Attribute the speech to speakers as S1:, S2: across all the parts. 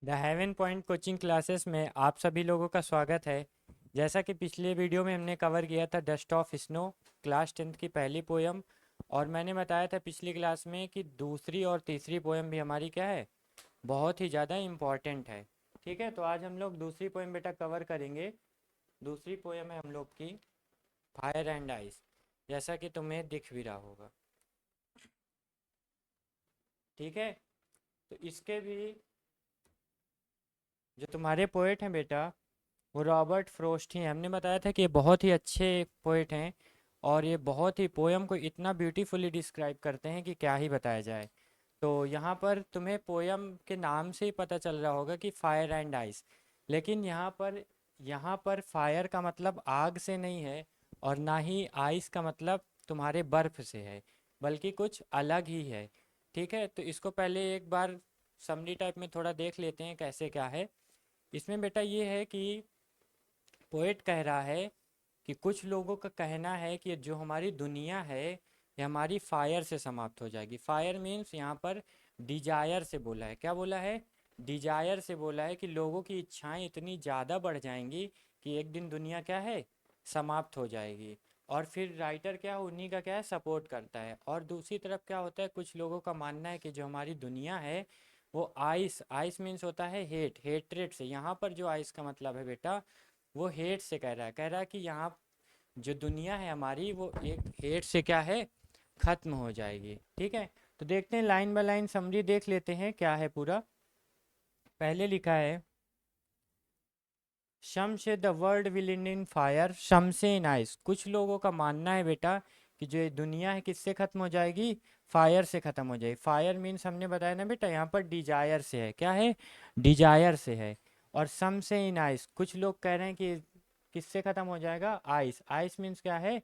S1: The haven point coaching classes में आप सभी लोगों का स्वागत है। जैसा कि पिछले वीडियो में हमने कवर किया था dust of snow class 10th की पहली पोयम, और मैंने बताया था पिछली क्लास में कि दूसरी और तीसरी पोयम भी हमारी क्या है, बहुत ही ज़्यादा इम्पॉर्टेंट है। ठीक है, तो आज हम लोग दूसरी पोयम बेटा कवर करेंगे। दूसरी पोयम है हम लोग की फायर एंड आइस, जैसा कि तुम्हें दिख भी रहा होगा। ठीक है, तो इसके भी जो तुम्हारे पोएट हैं बेटा, वो रॉबर्ट फ्रोस्ट ही हैं। हमने बताया था कि ये बहुत ही अच्छे पोएट हैं और ये बहुत ही पोयम को इतना ब्यूटीफुली डिस्क्राइब करते हैं कि क्या ही बताया जाए। तो यहाँ पर तुम्हें पोयम के नाम से ही पता चल रहा होगा कि फायर एंड आइस, लेकिन यहाँ पर फायर का मतलब आग से नहीं है, और ना ही आइस का मतलब तुम्हारे बर्फ से है, बल्कि कुछ अलग ही है। ठीक है, तो इसको पहले एक बार समरी टाइप में थोड़ा देख लेते हैं कैसे क्या है। इसमें बेटा ये है कि पोएट कह रहा है कि कुछ लोगों का कहना है कि जो हमारी दुनिया है ये हमारी फायर से समाप्त हो जाएगी। फायर मीन्स यहाँ पर डिजायर से बोला है। क्या बोला है? डिजायर से बोला है कि लोगों की इच्छाएं इतनी ज़्यादा बढ़ जाएंगी कि एक दिन दुनिया क्या है, समाप्त हो जाएगी। और फिर राइटर क्या उन्हीं का क्या है, सपोर्ट करता है। और दूसरी तरफ क्या होता है, कुछ लोगों का मानना है कि जो हमारी दुनिया है वो आइस आइस मीन्स होता है हेट, हेट्रेड से। यहाँ पर जो आइस का मतलब है बेटा, वो हेट से कह रहा है कि यहाँ जो दुनिया है हमारी वो एक हेट से क्या है, खत्म हो जाएगी। ठीक है, तो देखते हैं लाइन बाय लाइन समरी देख लेते हैं क्या है पूरा। पहले लिखा है शम से the world will and in fire, शम से इन आइस। कुछ लोगों का मानना है बेटा कि जो ये दुनिया है किससे खत्म हो जाएगी, फायर से खत्म हो जाएगी। फायर मीन्स हमने बताया ना बेटा, यहाँ पर डिजायर से है। क्या है? डिजायर से है। और सम से इन आइस, कुछ लोग कह रहे हैं कि किससे खत्म हो जाएगा, आइस। आइस मीन्स क्या है,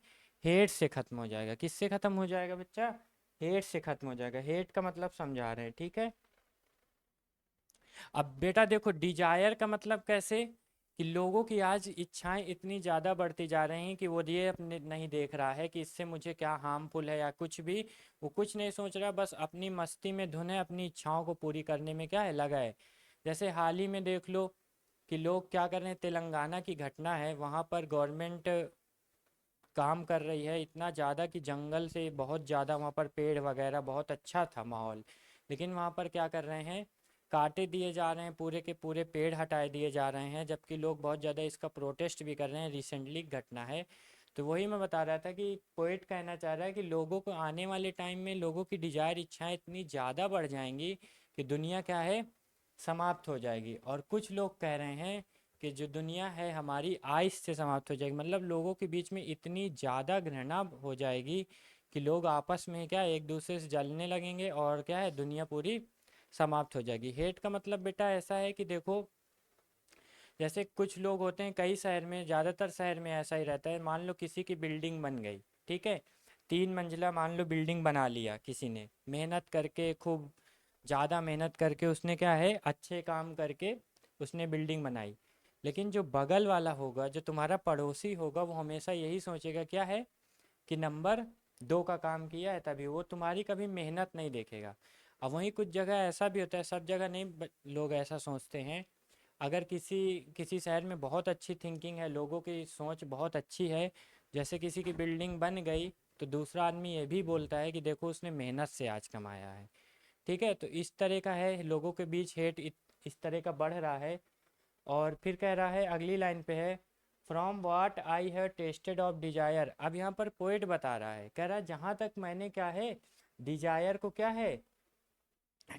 S1: हेट से खत्म हो जाएगा। किससे खत्म हो जाएगा बच्चा? हेट से खत्म हो जाएगा। हेट का मतलब समझा रहे हैं। ठीक है, अब बेटा देखो डिजायर का मतलब कैसे, कि लोगों की आज इच्छाएं इतनी ज़्यादा बढ़ती जा रही हैं कि वो ये अपने नहीं देख रहा है कि इससे मुझे क्या हार्मफुल है या कुछ भी। वो कुछ नहीं सोच रहा, बस अपनी मस्ती में धुन है, अपनी इच्छाओं को पूरी करने में क्या है, लगा है। जैसे हाल ही में देख लो कि लोग क्या कर रहे हैं, तेलंगाना की घटना है, वहाँ पर गवर्नमेंट काम कर रही है इतना ज़्यादा कि जंगल से बहुत ज़्यादा वहाँ पर पेड़ वगैरह, बहुत अच्छा था माहौल। लेकिन वहाँ पर क्या कर रहे हैं, काटे दिए जा रहे हैं, पूरे के पूरे पेड़ हटाए दिए जा रहे हैं, जबकि लोग बहुत ज़्यादा इसका प्रोटेस्ट भी कर रहे हैं। रिसेंटली घटना है। तो वही मैं बता रहा था कि पोइट कहना चाह रहा है कि लोगों को आने वाले टाइम में लोगों की डिजायर, इच्छाएं इतनी ज़्यादा बढ़ जाएंगी कि दुनिया क्या है, समाप्त हो जाएगी। और कुछ लोग कह रहे हैं कि जो दुनिया है हमारी आइस से समाप्त हो जाएगी, मतलब लोगों के बीच में इतनी ज़्यादा घृणा हो जाएगी कि लोग आपस में क्या एक दूसरे से जलने लगेंगे, और क्या है, दुनिया पूरी समाप्त हो जाएगी। हेट का मतलब बेटा ऐसा है कि देखो, जैसे कुछ लोग होते हैं कई शहर में, ज़्यादातर शहर में ऐसा ही रहता है। मान लो किसी की बिल्डिंग बन गई, ठीक है, 3 मंजिला मान लो बिल्डिंग बना लिया किसी ने, मेहनत करके, खूब ज़्यादा मेहनत करके उसने क्या है, अच्छे काम करके उसने बिल्डिंग बनाई। लेकिन जो बगल वाला होगा, जो तुम्हारा पड़ोसी होगा, वो हमेशा यही सोचेगा क्या है, कि नंबर 2 का काम किया है, तभी वो तुम्हारी कभी मेहनत नहीं देखेगा। अब वहीं कुछ जगह ऐसा भी होता है, सब जगह नहीं, लोग ऐसा सोचते हैं। अगर किसी किसी शहर में बहुत अच्छी थिंकिंग है, लोगों की सोच बहुत अच्छी है, जैसे किसी की बिल्डिंग बन गई, तो दूसरा आदमी ये भी बोलता है कि देखो उसने मेहनत से आज कमाया है। ठीक है, तो इस तरह का है, लोगों के बीच हेट इस तरह का बढ़ रहा है। और फिर कह रहा है, अगली लाइन पे है, from what I have tasted of desire. अब यहाँ पर पोइट बता रहा है, कह रहा है जहाँ तक मैंने क्या है, डिजायर को क्या है,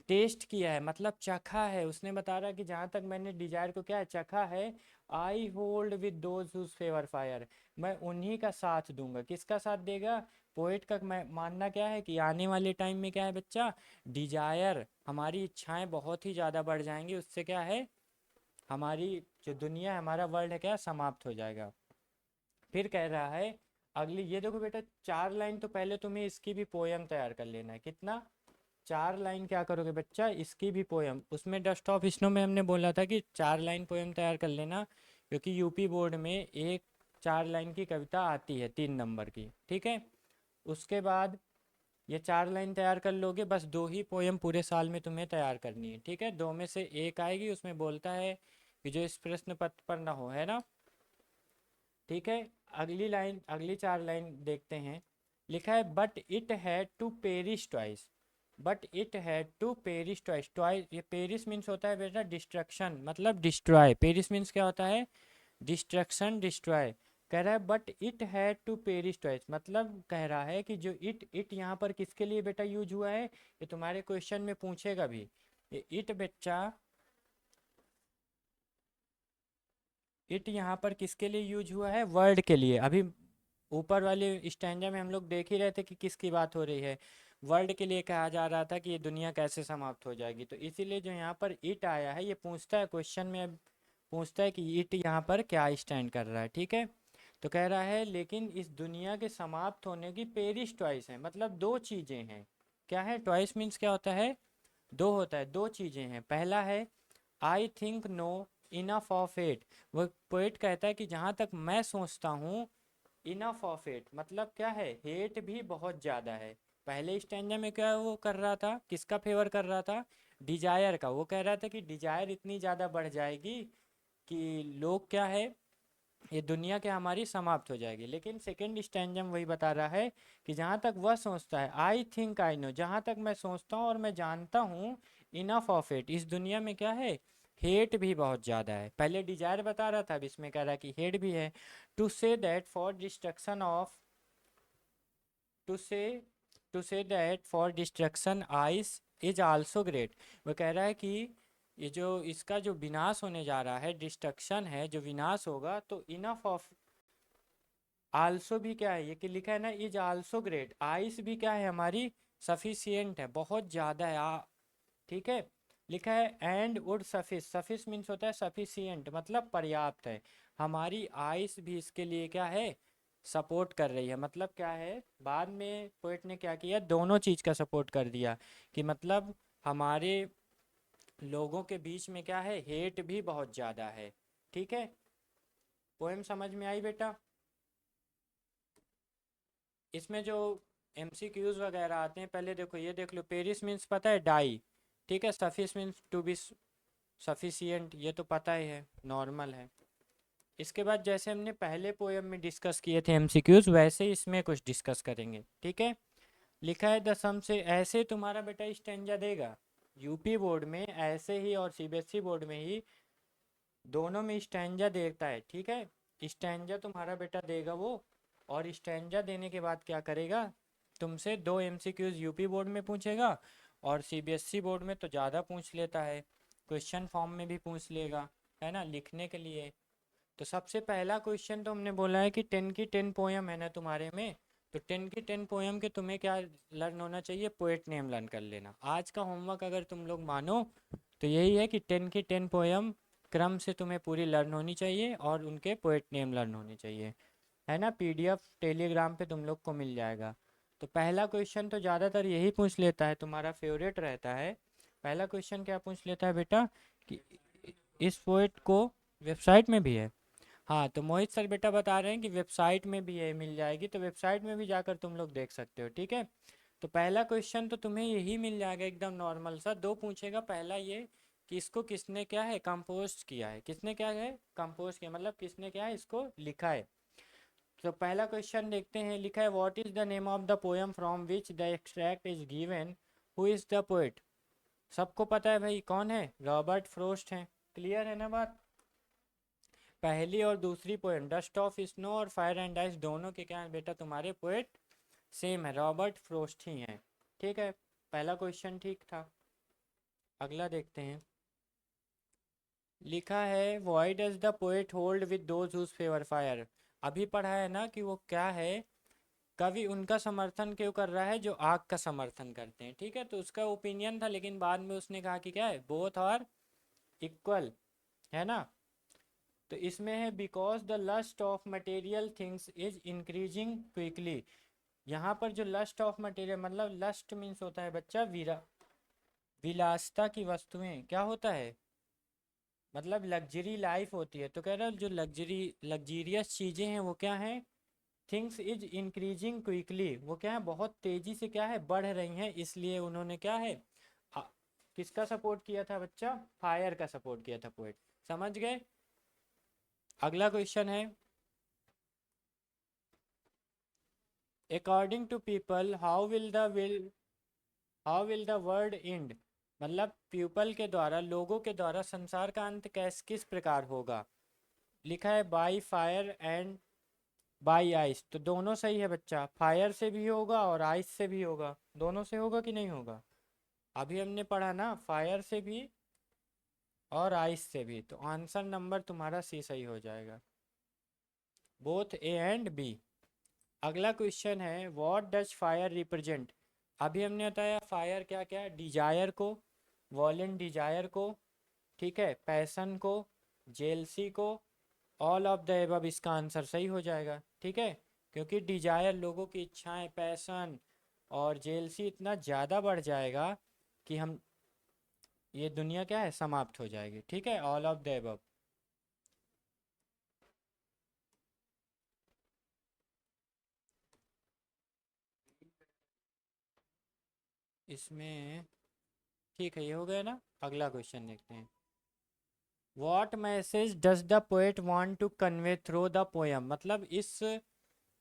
S1: टेस्ट किया है, मतलब चखा है। उसने बता रहा है कि जहाँ तक मैंने डिजायर को क्या है, चखा है। I hold with those whose favour fire, मैं उन्हीं का साथ दूंगा। किसका साथ देगा? पोएट का मानना क्या है कि आने वाले टाइम में क्या है बच्चा, डिजायर, हमारी इच्छाएं बहुत ही ज़्यादा बढ़ जाएंगी, उससे क्या है, हमारी जो दुनिया है, हमारा वर्ल्ड है क्या, समाप्त हो जाएगा। फिर कह रहा है अगली, ये देखो बेटा 4 लाइन तो पहले तुम्हें इसकी भी पोयम तैयार कर लेना है। कितना? 4 लाइन क्या करोगे बच्चा, इसकी भी पोयम। उसमें डस्ट ऑफ स्नो में हमने बोला था कि 4 लाइन पोयम तैयार कर लेना, क्योंकि यूपी बोर्ड में एक 4 लाइन की कविता आती है 3 नंबर की। ठीक है, उसके बाद ये 4 लाइन तैयार कर लोगे, बस 2 ही पोयम पूरे साल में तुम्हें तैयार करनी है, ठीक है। 2 में से एक आएगी, उसमें बोलता है कि जो इस प्रश्न पत्र पर ना हो, है ना, ठीक है। अगली लाइन, अगली 4 लाइन देखते हैं। लिखा है but it had to perish twice. But it had to perish twice. Twice, ये पेरिस मीन्स होता है बेटा डिस्ट्रक्शन, मतलब डिस्ट्रॉय। पेरिस मीन्स क्या होता है? Destruction, destroy. कह रहा है but it had to perish twice, मतलब कह रहा है कि जो इट यहाँ पर किसके लिए बेटा यूज हुआ है, ये तुम्हारे क्वेश्चन में पूछेगा भी। ये इट बच्चा, इट यहाँ पर किसके लिए यूज हुआ है? वर्ड के लिए। अभी ऊपर वाले स्टैंजा में हम लोग देख ही रहे थे कि किसकी बात हो रही है। वर्ल्ड के लिए कहा जा रहा था कि ये दुनिया कैसे समाप्त हो जाएगी, तो इसीलिए जो यहाँ पर इट आया है, ये पूछता है क्वेश्चन में, अब पूछता है कि इट यहाँ पर क्या स्टैंड कर रहा है, ठीक है। तो कह रहा है लेकिन इस दुनिया के समाप्त होने की पेरिश ट्वाइस है, मतलब 2 चीज़ें हैं। क्या है? ट्वाइस मीन्स क्या होता है? 2 होता है, 2 चीज़ें हैं। पहला है I think know enough of it. वो पोइट कहता है कि जहाँ तक मैं सोचता हूँ, इनफ ऑफ इट मतलब क्या है? हेट भी बहुत ज़्यादा है। पहले स्टैंजा में क्या वो कर रहा था, किसका फेवर कर रहा था? डिजायर का। वो कह रहा था कि डिजायर इतनी ज़्यादा बढ़ जाएगी कि लोग क्या है, ये दुनिया क्या हमारी समाप्त हो जाएगी। लेकिन सेकंड स्टैंजा में वही बता रहा है कि जहाँ तक वह सोचता है, आई थिंक आई नो, जहाँ तक मैं सोचता हूँ और मैं जानता हूँ, इनफ ऑफ इट, इस दुनिया में क्या है? हेट भी बहुत ज़्यादा है। पहले डिजायर बता रहा था, अब इसमें कह रहा है कि हेट भी है। To say that for destruction of, to say to say that for destruction ice is also great. वो कह रहा है कि ये जो इसका जो विनाश होने जा रहा है, डिस्ट्रक्शन है, जो विनाश होगा, तो इनफ ऑफ आल्सो भी क्या है, ये कि लिखा है ना, इज आल्सो ग्रेट। आइस भी क्या है हमारी? सफिशियंट है, बहुत ज़्यादा है, ठीक है। लिखा है and would suffice. Suffice means होता है सफिशियंट, मतलब पर्याप्त है। हमारी आइस भी इसके लिए क्या है? सपोर्ट कर रही है। मतलब क्या है, बाद में पोइट ने क्या किया, दोनों चीज़ का सपोर्ट कर दिया, कि मतलब हमारे लोगों के बीच में क्या है? हेट भी बहुत ज़्यादा है, ठीक है। पोएम समझ में आई बेटा? इसमें जो एमसीक्यूज वगैरह आते हैं, पहले देखो, ये देख लो, पेरिस मीन्स पता है डाई, ठीक है। Suffice means to be sufficient, ये तो पता ही है, नॉर्मल है। इसके बाद जैसे हमने पहले पोएम में डिस्कस किए थे एमसीक्यूज, वैसे ही इसमें कुछ डिस्कस करेंगे, ठीक है। लिखा है द सम से, ऐसे तुम्हारा बेटा स्टेंजा देगा यूपी बोर्ड में, ऐसे ही और सीबीएसई बोर्ड में ही, दोनों में स्टैंजा देता है, ठीक है। स्टैंजा तुम्हारा बेटा देगा वो, और स्टैंजा देने के बाद क्या करेगा, तुमसे 2 एमसीक्यूज यूपी बोर्ड में पूछेगा, और सीबीएसई बोर्ड में तो ज़्यादा पूछ लेता है, क्वेश्चन फॉर्म में भी पूछ लेगा, है ना, लिखने के लिए। तो सबसे पहला क्वेश्चन तो हमने बोला है कि 10 की 10 पोयम है ना तुम्हारे में, तो 10 की 10 पोयम के तुम्हें क्या लर्न होना चाहिए? पोएट नेम लर्न कर लेना। आज का होमवर्क अगर तुम लोग मानो तो यही है कि 10 की 10 पोयम क्रम से तुम्हें पूरी लर्न होनी चाहिए, और उनके पोएट नेम लर्न होने चाहिए, है ना। पीडीएफ टेलीग्राम पे तुम लोग को मिल जाएगा। तो पहला क्वेश्चन तो ज़्यादातर यही पूछ लेता है, तुम्हारा फेवरेट रहता है। पहला क्वेश्चन क्या पूछ लेता है बेटा, कि इस पोएट को, वेबसाइट में भी है, हाँ, तो मोहित सर बेटा बता रहे हैं कि वेबसाइट में भी ये मिल जाएगी, तो वेबसाइट में भी जाकर तुम लोग देख सकते हो, ठीक है। तो पहला क्वेश्चन तो तुम्हें यही मिल जाएगा, एकदम नॉर्मल सा। 2 पूछेगा, पहला ये कि इसको किसने क्या है, कंपोज किया है। किसने क्या है, कंपोज किया, मतलब किसने क्या है, इसको लिखा है। तो पहला क्वेश्चन देखते हैं। लिखा है what is the name of the poem from which the extract is given, who is the poet. सबको पता है भाई कौन है, रॉबर्ट फ्रोस्ट है, क्लियर है ना बात। पहली और दूसरी पोएम डस्ट ऑफ स्नो और फायर एंड आइस, दोनों के क्या हैं बेटा तुम्हारे पोएट? सेम है, रॉबर्ट फ्रोस्ट ही हैं, ठीक है। पहला क्वेश्चन ठीक था। अगला देखते हैं। लिखा है why does the poet hold with those whose favour fire. अभी पढ़ा है ना कि वो क्या है, कवि उनका समर्थन क्यों कर रहा है जो आग का समर्थन करते हैं, ठीक है। तो उसका ओपिनियन था, लेकिन बाद में उसने कहा कि क्या है, बोथ आर इक्वल, है ना। तो इसमें है because the lust of material things is increasing quickly. यहाँ पर जो लस्ट ऑफ मटेरियल, मतलब लस्ट मीन्स होता है बच्चा विलासता की वस्तुएं, क्या होता है, मतलब लग्जरी लाइफ होती है। तो कह रहा है जो लग्जरियस चीज़ें हैं वो क्या हैं, थिंग्स इज इंक्रीजिंग क्विकली, वो क्या है बहुत तेजी से क्या है बढ़ रही हैं, इसलिए उन्होंने क्या है आ, किसका सपोर्ट किया था बच्चा, फायर का सपोर्ट किया था पोएट। समझ गए। अगला क्वेश्चन है, according to people how will the world end, मतलब पीपल के द्वारा, लोगों के द्वारा संसार का अंत किस प्रकार होगा। लिखा है by fire and by ice, तो दोनों सही है बच्चा, फायर से भी होगा और आइस से भी होगा, दोनों से होगा कि नहीं होगा। अभी हमने पढ़ा ना फायर से भी और आइस से भी, तो आंसर नंबर तुम्हारा सी सही हो जाएगा, बोथ ए एंड बी। अगला क्वेश्चन है, व्हाट डज फायर रिप्रेजेंट। अभी हमने बताया फायर क्या क्या, डिजायर को, वॉलेंट डिजायर को, ठीक है, पैसन को, जेलसी को, ऑल ऑफ द एबव, इसका आंसर सही हो जाएगा, ठीक है। क्योंकि डिजायर लोगों की इच्छाएं, पैसन और जेलसी इतना ज़्यादा बढ़ जाएगा कि हम, ये दुनिया क्या है समाप्त हो जाएगी, ठीक है, ऑल ऑफ द एबव। इसमें ठीक है, ये हो गया ना। अगला क्वेश्चन देखते हैं, what message does the poet want to convey through the poem, मतलब इस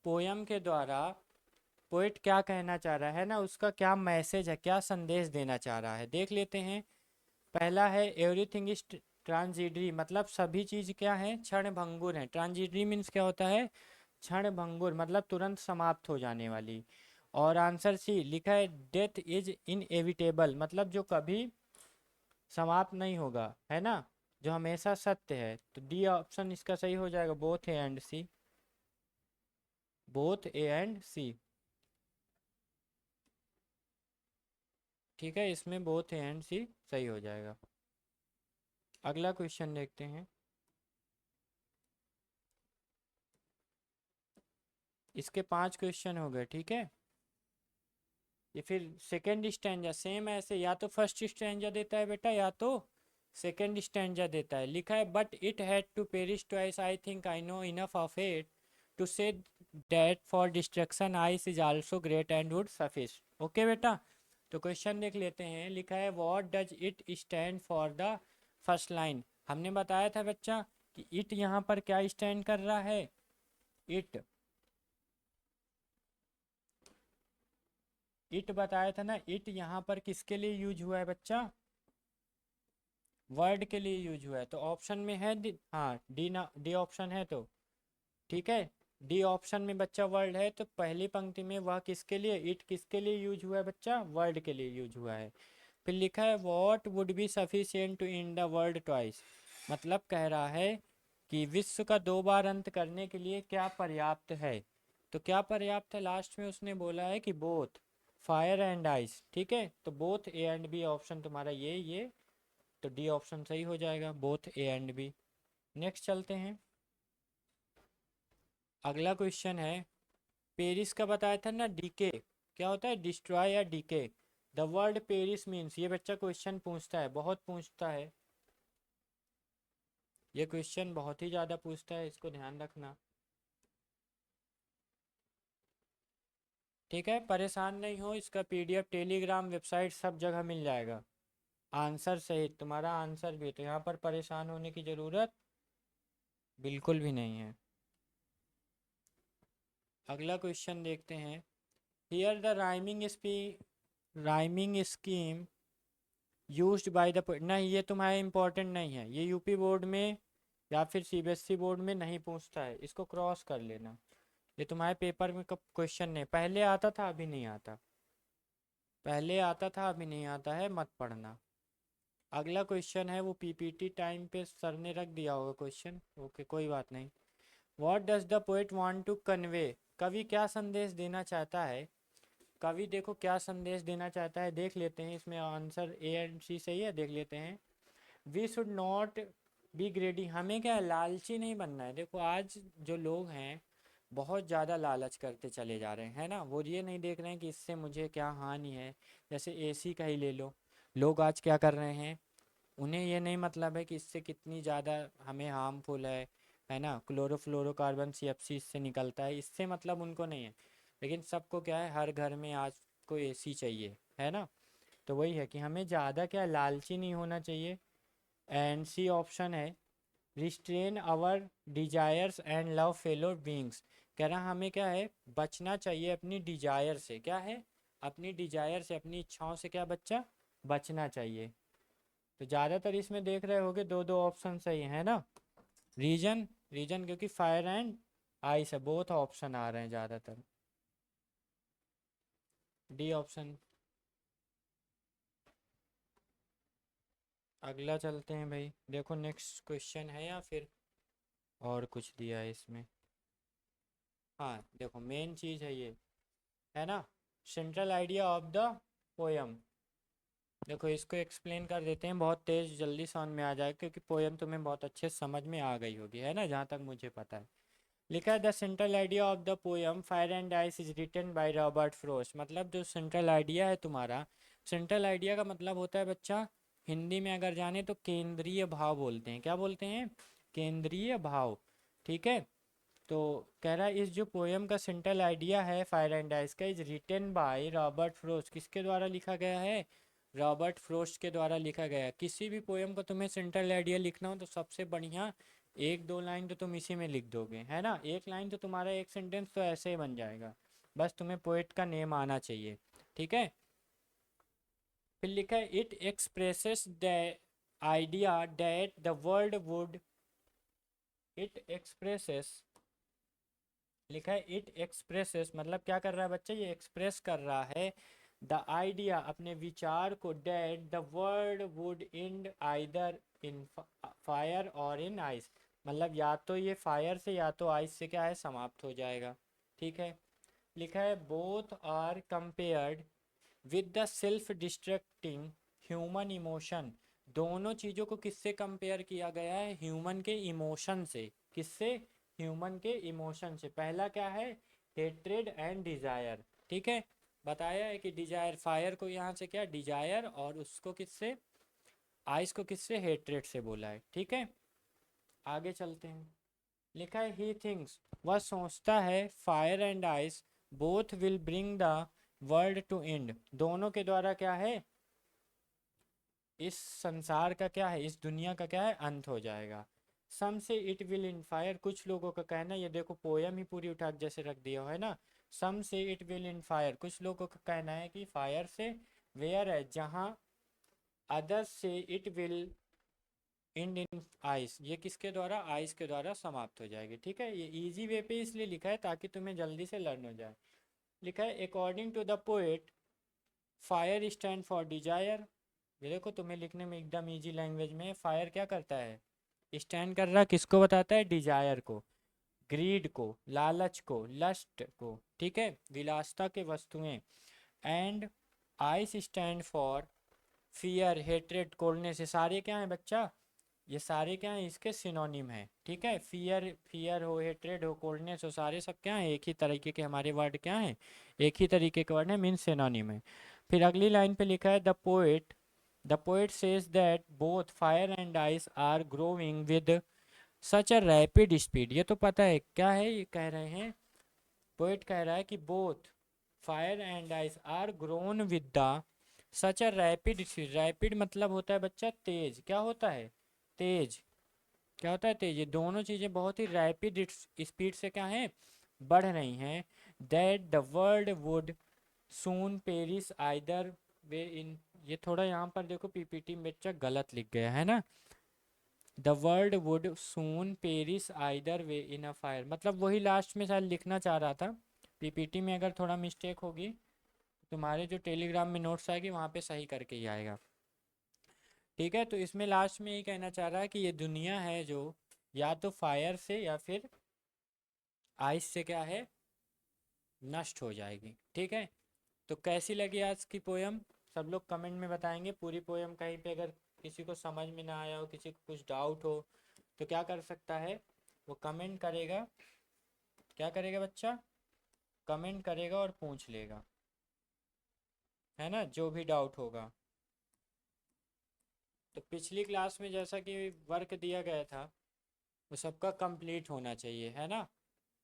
S1: पोयम के द्वारा पोएट क्या कहना चाह रहा है ना, उसका क्या मैसेज है, क्या संदेश देना चाह रहा है, देख लेते हैं। पहला है एवरीथिंग इज ट्रांजिटरी, मतलब सभी चीज क्या है क्षण भंगुर है, ट्रांजिटरी मीन्स क्या होता है, क्षण भंगुर मतलब तुरंत समाप्त हो जाने वाली। और आंसर सी लिखा है डेथ इज इनएविटेबल, मतलब जो कभी समाप्त नहीं होगा, है ना, जो हमेशा सत्य है, तो डी ऑप्शन इसका सही हो जाएगा, both A and C, both A and C, ठीक है, इसमें बोथ ए एंड सी सही हो जाएगा। अगला क्वेश्चन देखते हैं, इसके 5 क्वेश्चन हो गए, ठीक है। ये फिर सेकेंड स्टैंजा सेम ऐसे, या तो फर्स्ट स्टैंजा देता है बेटा या तो सेकेंड स्टैंजा देता है। लिखा है but it had to perish twice, I think I know enough of it to say that for destruction ice is also great and would suffice. Okay बेटा, तो क्वेश्चन देख लेते हैं। लिखा है what does it stand for the first line. हमने बताया था बच्चा कि इट यहाँ पर क्या स्टैंड कर रहा है, इट, इट बताया था ना, इट यहाँ पर किसके लिए यूज हुआ है बच्चा, वर्ड के लिए यूज हुआ है, तो ऑप्शन में है हाँ डी ना, डी ऑप्शन है तो ठीक है, डी ऑप्शन में बच्चा वर्ड है, तो पहली पंक्ति में वह किसके लिए, इट किसके लिए यूज हुआ है बच्चा, वर्ड के लिए यूज हुआ है। फिर लिखा है what would be sufficient to end the world twice, मतलब कह रहा है कि विश्व का 2 बार अंत करने के लिए क्या पर्याप्त है, तो क्या पर्याप्त है, लास्ट में उसने बोला है कि बोथ फायर एंड आइस, ठीक है, तो both A and B option तुम्हारा ये, तो डी ऑप्शन सही हो जाएगा, both A and B. Next चलते हैं। अगला क्वेश्चन है, पेरिस का बताया था ना डीके, क्या होता है डिस्ट्रॉय या decay. The word perish means, ये बच्चा क्वेश्चन पूछता है, बहुत पूछता है, ये क्वेश्चन बहुत ही ज़्यादा पूछता है, इसको ध्यान रखना, ठीक है। परेशान नहीं हो, इसका पीडीएफ टेलीग्राम वेबसाइट सब जगह मिल जाएगा, आंसर सहित तुम्हारा आंसर भी, तो यहाँ पर परेशान होने की ज़रूरत बिल्कुल भी नहीं है। अगला क्वेश्चन देखते हैं, here the rhyming scheme used by the, नहीं ये तुम्हारा इंपॉर्टेंट नहीं है, ये यूपी बोर्ड में या फिर सीबीएसई बोर्ड में नहीं पूछता है, इसको क्रॉस कर लेना, ये तुम्हारे पेपर में कब क्वेश्चन नहीं, पहले आता था अभी नहीं आता, पहले आता था अभी नहीं आता है, मत पढ़ना। अगला क्वेश्चन है वो पीपीटी टाइम पे सर ने रख दिया होगा क्वेश्चन, ओके कोई बात नहीं। What does the poet want to convey, कवि क्या संदेश देना चाहता है, कवि देखो क्या संदेश देना चाहता है, देख लेते हैं, इसमें आंसर ए एंड सी सही है, देख लेते हैं। We should not be greedy, हमें क्या है लालची नहीं बनना है, देखो आज जो लोग हैं बहुत ज़्यादा लालच करते चले जा रहे हैं, है ना, वो ये नहीं देख रहे हैं कि इससे मुझे क्या हानि है। जैसे एसी का ही ले लो, लोग आज क्या कर रहे हैं, उन्हें ये नहीं मतलब है कि इससे कितनी ज़्यादा हमें हार्मफुल है, है ना, क्लोरोफ्लोरोकार्बन CFC इससे निकलता है, इससे मतलब उनको नहीं है। लेकिन सबको क्या है, हर घर में आज को AC चाहिए, है ना। तो वही है कि हमें ज़्यादा क्या लालची नहीं होना चाहिए। एंड सी ऑप्शन है, restrain our desires and love fellow beings. कह रहा हमें क्या है, बचना चाहिए अपनी डिजायर से। क्या है, अपनी डिजायर से, अपनी इच्छाओं से क्या बच्चा, बचना चाहिए। तो ज़्यादातर इसमें देख रहे होगे दो दो ऑप्शन सही है ना। रीजन, रीजन क्योंकि फायर एंड आइस है, बोथ ऑप्शन आ रहे हैं ज़्यादातर। D option. अगला चलते हैं भाई, देखो नेक्स्ट क्वेश्चन है या फिर और कुछ दिया है इसमें। हाँ देखो मेन चीज़ है ये, है ना, central idea of the poem. देखो इसको एक्सप्लेन कर देते हैं, बहुत तेज जल्दी समझ में आ जाएगा क्योंकि पोयम तुम्हें बहुत अच्छे समझ में आ गई होगी, है ना, जहाँ तक मुझे पता है। लिखा है the central idea of the poem fire and ice is written by Robert Frost. मतलब जो सेंट्रल आइडिया है तुम्हारा, सेंट्रल आइडिया का मतलब होता है बच्चा, हिंदी में अगर जाने तो केंद्रीय भाव बोलते हैं। क्या बोलते हैं, केंद्रीय भाव। ठीक है। तो कह रहा है इस जो पोयम का सेंट्रल आइडिया है फायर एंड आइस का, is written by Robert Frost. किसके द्वारा लिखा गया है, रॉबर्ट फ्रोस्ट के द्वारा लिखा गया है। किसी भी पोयम को तुम्हें सेंट्रल आइडिया लिखना हो तो सबसे बढ़िया एक दो लाइन तो तुम इसी में लिख दोगे, है ना। एक लाइन तो तुम्हारा एक सेंटेंस तो ऐसे ही बन जाएगा, बस तुम्हें पोएट का नेम आना चाहिए। ठीक है। फिर लिखा है it expresses the idea that the world would, it expresses, लिखा है इट एक्सप्रेसेस मतलब क्या कर रहा है बच्चा, ये एक्सप्रेस कर रहा है द आइडिया, अपने विचार को, that the world would end either in fire और इन आइस। मतलब या तो ये फायर से या तो आइस से क्या है, समाप्त हो जाएगा। ठीक है। लिखा है both are compared with the self destructing human emotion. दोनों चीज़ों को किससे कंपेयर किया गया है, ह्यूमन के इमोशन से। किससे, ह्यूमन के इमोशन से। पहला क्या है, हेट्रेड एंड डिजायर। ठीक है। बताया है कि डिजायर, फायर को यहाँ से क्या डिजायर, और उसको किससे, आइस को किससे, हेट्रेड से बोला है। ठीक है। आगे चलते हैं। लिखा है ही थिंक्स, वह सोचता है, fire and ice both will bring the world to end. दोनों के द्वारा क्या है, इस संसार का क्या है, इस दुनिया का क्या है, अंत हो जाएगा। सम से इट विल इन फायर, कुछ लोगों का कहना, ये देखो पोयम ही पूरी उठा के जैसे रख दिया है ना। सम से इट विल इन फायर, कुछ लोगों का कहना है कि फायर से, वेयर है जहाँ, others say it will end in ice, ये किसके द्वारा, आइस के द्वारा समाप्त हो जाएगी। ठीक है। ये इजी वे पे इसलिए लिखा है ताकि तुम्हें जल्दी से लर्न हो जाए। लिखा है according to the poet fire stand for desire. ये देखो तुम्हें लिखने में एकदम इजी लैंग्वेज में, फायर क्या करता है, स्टैंड कर रहा, किसको बताता है, डिजायर को, ग्रीड को, लालच को, लस्ट को। ठीक है, विलासता के वस्तुएं। And ice stand for fear, hatred, coldness. ये सारे क्या है बच्चा, ये सारे क्या हैं, इसके सिनोनिम है। ठीक है। फियर, फियर हो, हेट्रेड हो, कोल्डनेस हो, सारे सब क्या हैं, एक ही तरीके के हमारे वर्ड क्या हैं, एक ही तरीके के वर्ड है, मीन सिनोनिम है। फिर अगली लाइन पे लिखा है the poet says that both fire and ice are growing with such a rapid speed. ये तो पता है क्या है, ये कह रहे हैं, पोएट कह रहा है कि both fire and ice are grown with the such a rapid speed. Rapid मतलब होता है बच्चा तेज, क्या होता है, तेज। क्या होता है, तेज। ये दोनों चीज़ें बहुत ही रैपिड स्पीड से क्या है, बढ़ रही हैं। That the world would soon perish either way in, ये थोड़ा यहाँ पर देखो पीपीटी में बच्चा गलत लिख गया है ना, the world would soon perish either way in a fire. मतलब वही लास्ट में शायद लिखना चाह रहा था। पीपीटी में अगर थोड़ा मिस्टेक होगी, तुम्हारे जो टेलीग्राम में नोट्स आएगी वहाँ पे सही करके ही आएगा। ठीक है। तो इसमें लास्ट में ये कहना चाह रहा है कि ये दुनिया है जो या तो फायर से या फिर आइस से क्या है, नष्ट हो जाएगी। ठीक है। तो कैसी लगी आज की पोयम, सब लोग कमेंट में बताएंगे। पूरी पोयम कहीं पे अगर किसी को समझ में ना आया हो, किसी को कुछ डाउट हो, तो क्या कर सकता है, वो कमेंट करेगा। क्या करेगा बच्चा, कमेंट करेगा और पूछ लेगा, है ना, जो भी डाउट होगा। तो पिछली क्लास में जैसा कि वर्क दिया गया था, वो सबका कंप्लीट होना चाहिए, है ना।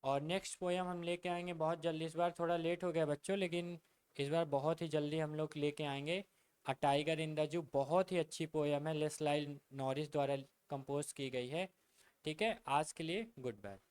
S1: और नेक्स्ट पोएम हम लेके आएंगे बहुत जल्दी। इस बार थोड़ा लेट हो गया बच्चों, लेकिन इस बार बहुत ही जल्दी हम लोग लेके आएंगे। A tiger in the zoo बहुत ही अच्छी पोएम है, लेस्लाई नॉरिस द्वारा कंपोज की गई है। ठीक है, आज के लिए गुड बाय।